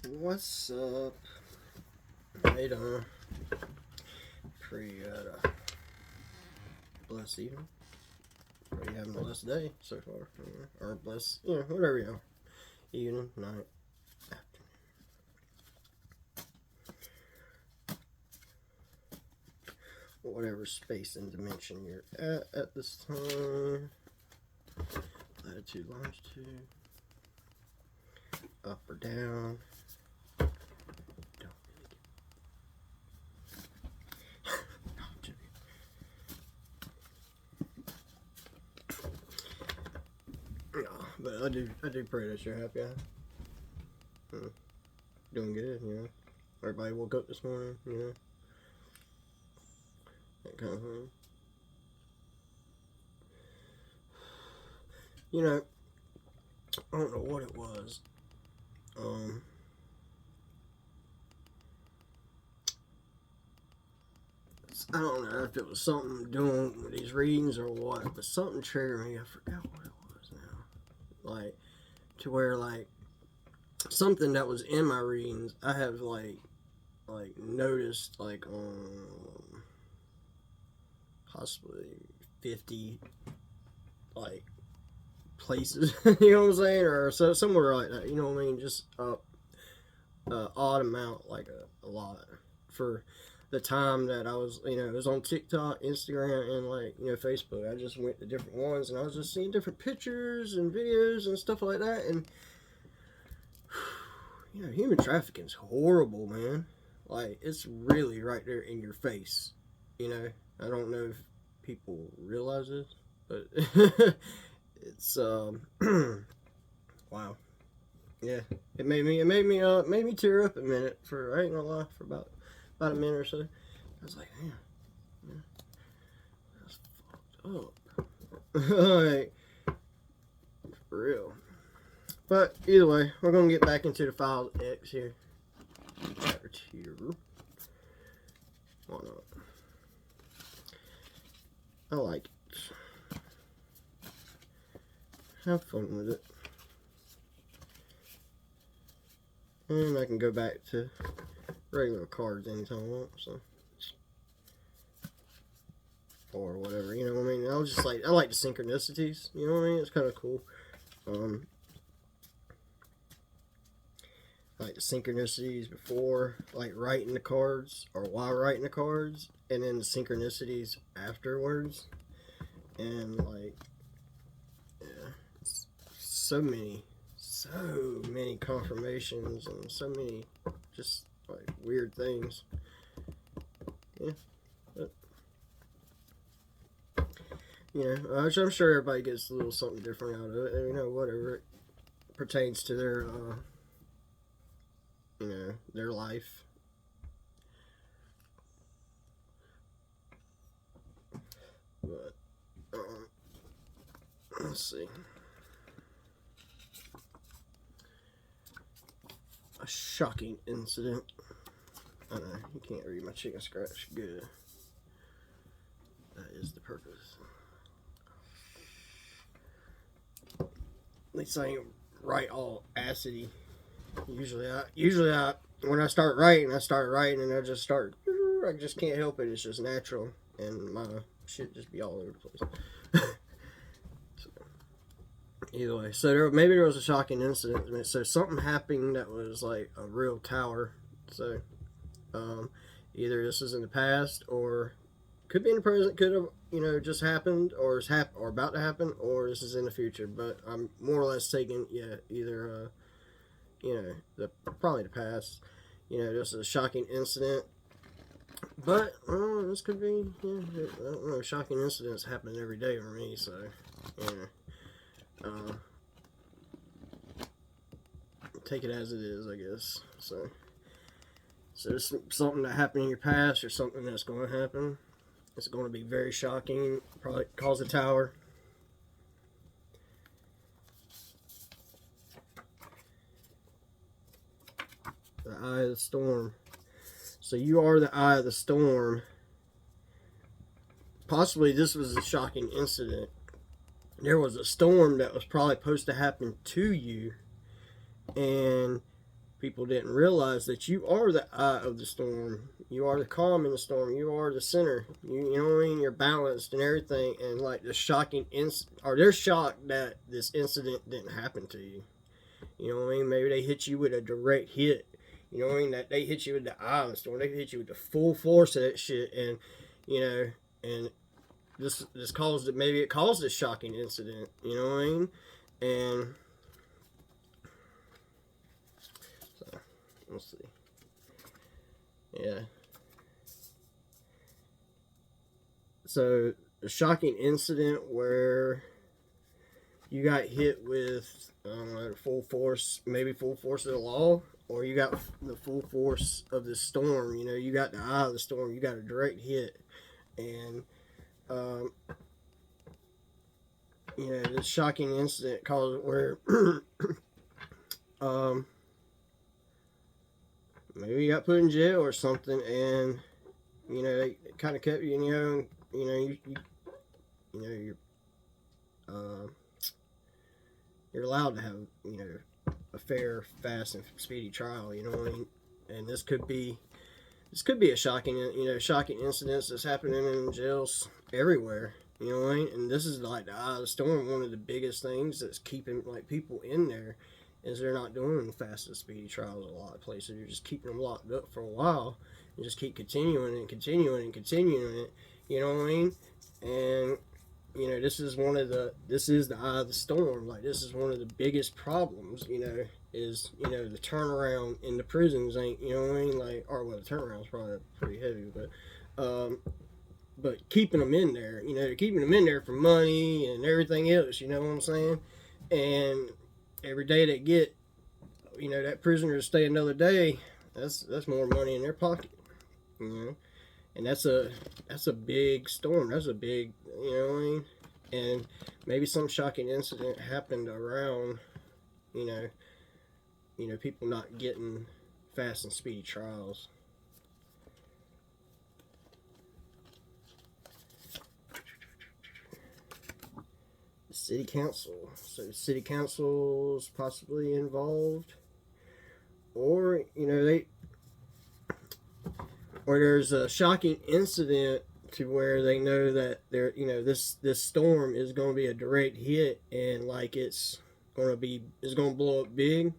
What's up? Hey, Donna. Pretty blessed evening. Are you having a blessed day so far? Or blessed, whatever you are. Evening, night, afternoon. Whatever space and dimension you're at this time. Latitude, longitude. Up or down. But I do pray that you're happy. Doing good, Everybody woke up this morning, That kind of thing. I don't know what it was. I don't know if it was something doing with these readings or what, but something triggered me. I forgot what it was now. Like, to where, like, something that was in my readings, I have, like noticed, like, possibly 50, like, places, you know what I'm saying? Or so somewhere like that, you know what I mean? Just odd amount, like a lot for the time that I was, it was on TikTok, Instagram, and like, Facebook. I just went to different ones and I was just seeing different pictures and videos and stuff like that. And, human trafficking is horrible, man. Like, it's really right there in your face. I don't know if people realize this, but it's, wow. Yeah, it made me tear up a minute. I ain't gonna lie, for about a minute or so. I was like, man, that's fucked up. Like, for real. But either way, we're gonna get back into the File X here. Chapter 2. Why not? I like it. Have fun with it. And I can go back to regular cards anytime I want, so. Or whatever, you know what I mean? I like the synchronicities, you know what I mean? It's kind of cool. Like the synchronicities before, like writing the cards, or while writing the cards, and then the synchronicities afterwards. And, like, yeah, so many confirmations and so many just like weird things. Yeah, but I'm sure everybody gets a little something different out of it. Whatever it pertains to their their life. But let's see. A shocking incident. I know, you can't read my chicken scratch. Good. That is the purpose. At least I ain't write all acidy. Usually I when I start writing, and I just can't help it. It's just natural, and my shit just be all over the place. So, either way, so maybe there was a shocking incident. So something happened that was like a real tower. So, either this is in the past, or could be in the present. Could have just happened, or is or about to happen, or this is in the future. But I'm more or less taking either probably the past. Just a shocking incident. But this could be, I don't know, shocking incidents happen every day for me, so, take it as it is, I guess. So it's something that happened in your past, or something that's going to happen. It's going to be very shocking, probably cause a tower. The eye of the storm. So you are the eye of the storm. Possibly this was a shocking incident. There was a storm that was probably supposed to happen to you, and People didn't realize that you are the eye of the storm. You are the calm in the storm. You are the center. You know what I mean? You're balanced and everything. And like the shocking or they're shocked that this incident didn't happen to you. You know what I mean? Maybe they hit you with a direct hit. You know what I mean? That they hit you with the eye of the storm. They hit you with the full force of that shit, and you know, and this caused it. Maybe it caused a shocking incident. You know what I mean? And so let's see. Yeah. So a shocking incident where you got hit with full force, maybe full force of the law, or you got the full force of the storm. You know, you got the eye of the storm. You got a direct hit, and you know, this shocking incident caused where maybe you got put in jail or something, and you know they kind of kept you in your own. You know, you know you're allowed to have, you know, a fair, fast, and speedy trial. You know what I mean? And this could be a shocking, you know, shocking incidents that's happening in jails everywhere. You know what I mean? And this is like the eye of the storm. One of the biggest things that's keeping like people in there is they're not doing fast and speedy trials. A lot of places you're just keeping them locked up for a while and just keep continuing and continuing and continuing it. You know what I mean? And you know, this is the eye of the storm. Like, this is one of the biggest problems, you know, is, you know, the turnaround in the prisons ain't, you know what I mean? Like, or well, the turnaround's probably pretty heavy, but keeping them in there, you know, they're keeping them in there for money and everything else, you know what I'm saying? And every day they get, you know, that prisoner to stay another day, that's more money in their pocket, you know? And that's a big storm. That's a big, you know what I mean? And maybe some shocking incident happened around, you know, people not getting fast and speedy trials. The city council. So the city council's possibly involved, or you know or there's a shocking incident to where they know that they're, you know, this storm is going to be a direct hit, and like it's going to blow up big,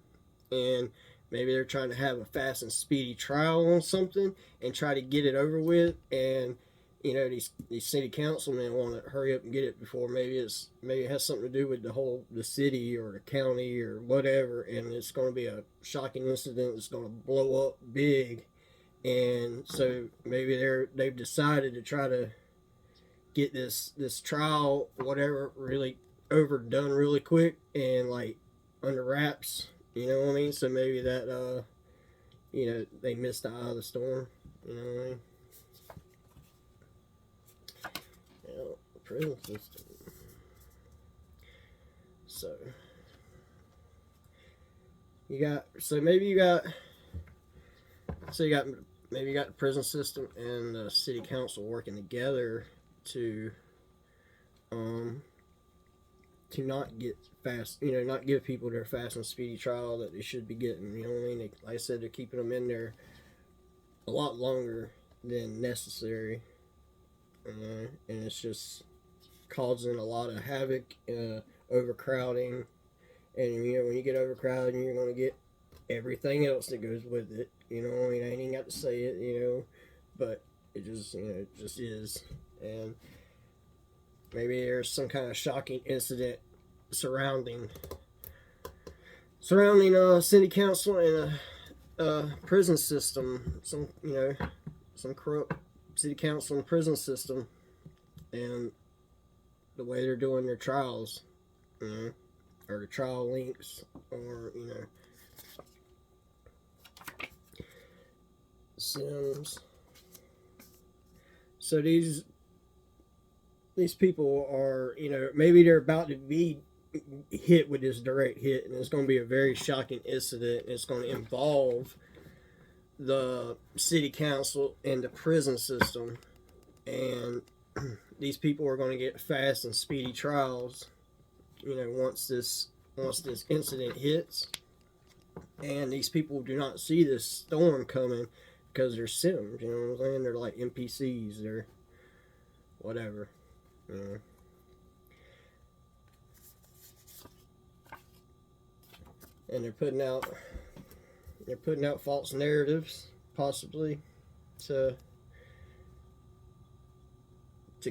and maybe they're trying to have a fast and speedy trial on something and try to get it over with, and you know, these city councilmen want to hurry up and get it before maybe it has something to do with the city or the county or whatever, and it's going to be a shocking incident that's going to blow up big. And so maybe they've decided to try to get this trial, whatever, really overdone really quick and like under wraps. You know what I mean? So maybe that you know, they missed the eye of the storm. You know what I mean? Yeah, prison system. So maybe you got the prison system and the city council working together to not get fast, you know, not give people their fast and speedy trial that they should be getting. You know what I mean? Like I said, they're keeping them in there a lot longer than necessary, and it's just causing a lot of havoc, overcrowding, and you know, when you get overcrowded, you're going to get everything else that goes with it. You know, I mean, I ain't even got to say it, you know, but it just, you know, it just is. And maybe there's some kind of shocking incident surrounding city council and a prison system. Some, you know, some corrupt city council and prison system, and the way they're doing their trials, you know, or the trial links, or you know, Sims. So these people are, you know, maybe they're about to be hit with this direct hit, and it's going to be a very shocking incident. It's going to involve the city council and the prison system, and these people are going to get fast and speedy trials. You know, once this incident hits, And these people do not see this storm coming because they're Sims, you know what I'm saying? They're like NPCs, they're whatever, you know. And they're putting out false narratives, possibly, to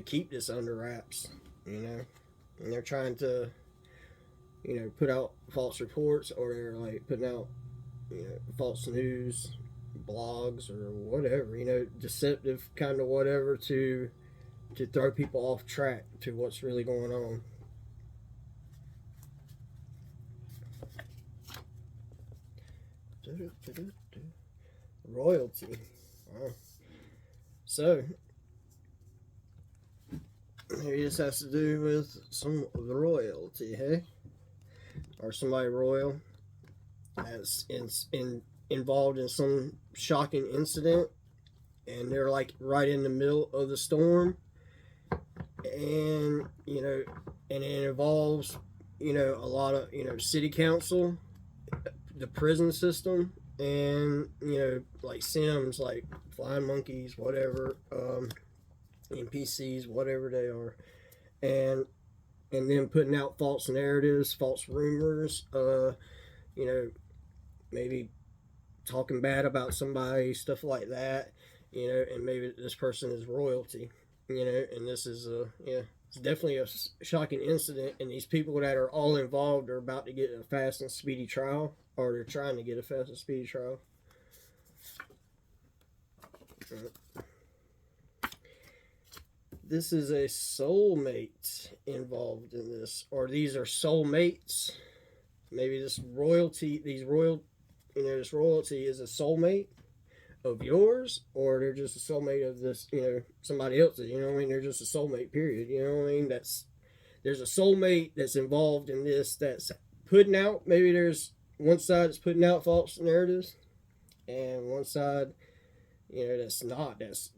keep this under wraps, you know. And they're trying to, you know, put out false reports, or they're like putting out, you know, false news, blogs or whatever, you know, deceptive kind of whatever to throw people off track to what's really going on. Royalty. Wow. So maybe this has to do with some royalty, hey? Or somebody royal that's involved in some shocking incident, and they're like right in the middle of the storm, and you know, and it involves, you know, a lot of, you know, city council, the prison system, and you know, like Sims, like flying monkeys, whatever, NPCs, whatever they are, and then putting out false narratives, false rumors, you know, maybe talking bad about somebody, stuff like that, you know, and maybe this person is royalty, you know, and this is it's definitely a shocking incident, and these people that are all involved are about to get a fast and speedy trial, or they're trying to get a fast and speedy trial. This is a soulmate involved in this, or these are soulmates. Maybe this royalty, you know, this royalty is a soulmate of yours, or they're just a soulmate of this, you know, somebody else's. You know what I mean? They're just a soulmate. Period. You know what I mean? There's a soulmate that's involved in this, that's putting out. Maybe there's one side that's putting out false narratives, and one side, you know, that's not. That's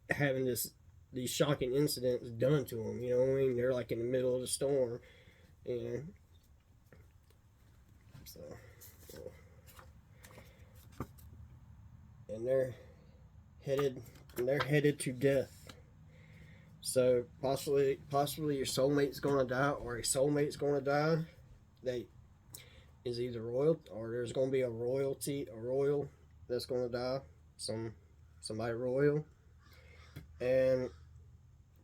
having these shocking incidents done to them. You know what I mean? They're like in the middle of the storm. You know. So. And they're headed to death. So possibly your soulmate's gonna die, or a soulmate's gonna die. They is either royal, or there's gonna be a royal that's gonna die. Somebody royal, and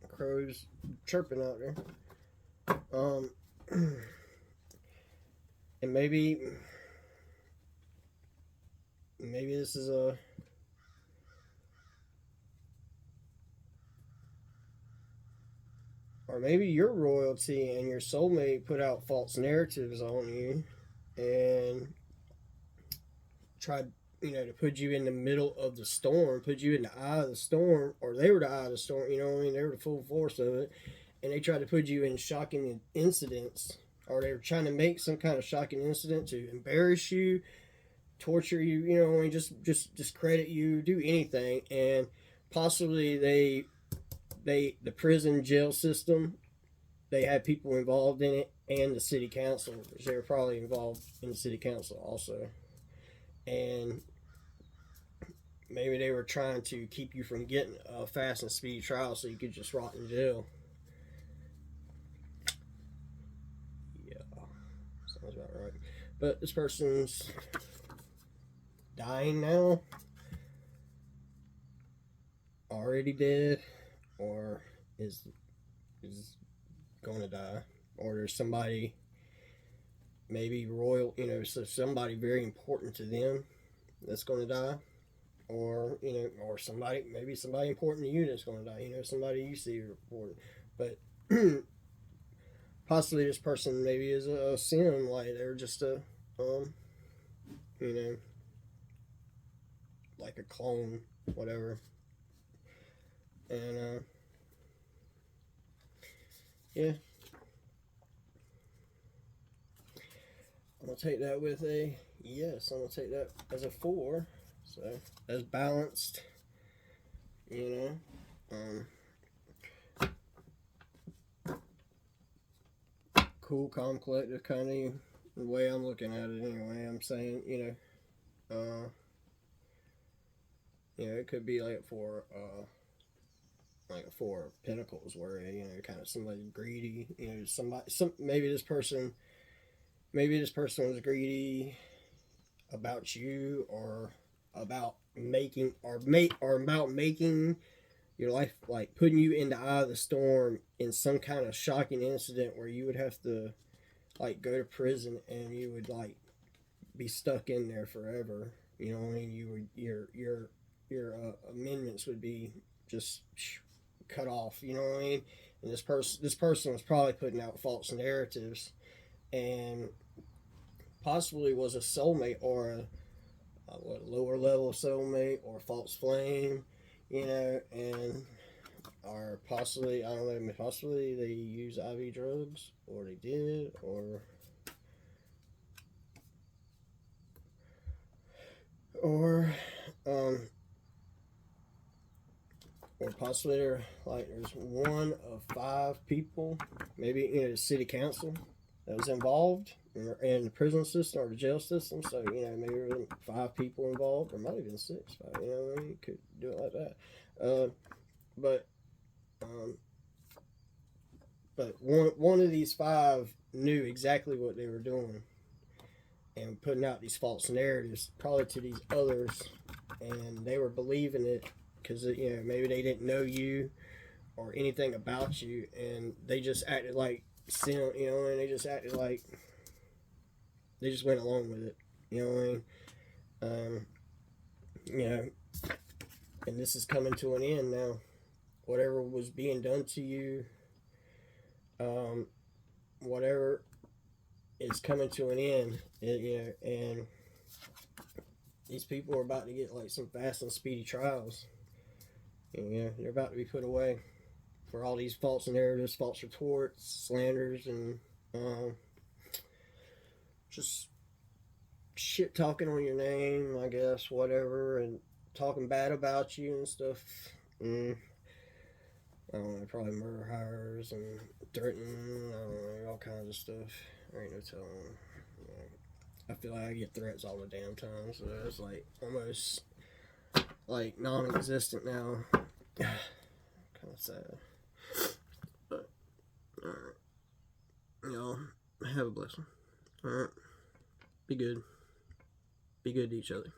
crows chirping out there. And maybe this is a, or maybe your royalty and your soulmate put out false narratives on you and tried, you know, to put you in the middle of the storm, put you in the eye of the storm, or they were the eye of the storm, you know what I mean? They were the full force of it, and they tried to put you in shocking incidents, or they were trying to make some kind of shocking incident to embarrass you, torture you, you know, I mean, just discredit you, do anything, and possibly the prison jail system, they had people involved in it, and the city council, which they were probably involved in the city council also, and maybe they were trying to keep you from getting a fast and speedy trial so you could just rot in jail. Yeah, sounds about right. But this person's dying now, already dead, or is going to die, or there's somebody maybe royal, you know, so somebody very important to them that's going to die, or you know, or somebody important to you that's going to die, you know, somebody you see important, but possibly this person maybe is a sim, like they're just a you know, like a clone, whatever, and yeah, I'm gonna take that with a yes. I'm gonna take that as a 4, so that's balanced, you know. Cool, calm, collective kind of The way I'm looking at it, anyway, I'm saying, it could be like like Four of Pentacles, where kind of somebody greedy, maybe this person was greedy about you, or about making your life, like putting you in the eye of the storm in some kind of shocking incident where you would have to like go to prison, and you would like be stuck in there forever. You know what I mean? Your amendments would be just cut off. You know what I mean? And this person was probably putting out false narratives, and possibly was a soulmate, or a lower level soulmate, or false flame, and or possibly, I don't know, possibly they use IV drugs, or they did, or um or possibly there's one of five people, maybe the city council, that was involved in the prison system or the jail system. So maybe there were five people involved, or might have been six. You could do it like that. But one of these five knew exactly what they were doing, and putting out these false narratives probably to these others, and they were believing it because maybe they didn't know you or anything about you, and they just acted like sin, and they just acted like they just went along with it, you know what I mean? And this is coming to an end now. Whatever was being done to you, whatever is coming to an end, and these people are about to get like some fast and speedy trials. They're about to be put away for all these false narratives, false reports, slanders, and just shit talking on your name, I guess, whatever, and talking bad about you and stuff. I don't know, probably murder hires and threatening, I don't know, all kinds of stuff. There ain't no telling. I feel like I get threats all the damn time, so it's like almost like non-existent now. Kind of sad. But, alright. Have a blessing. Alright. Be good. Be good to each other.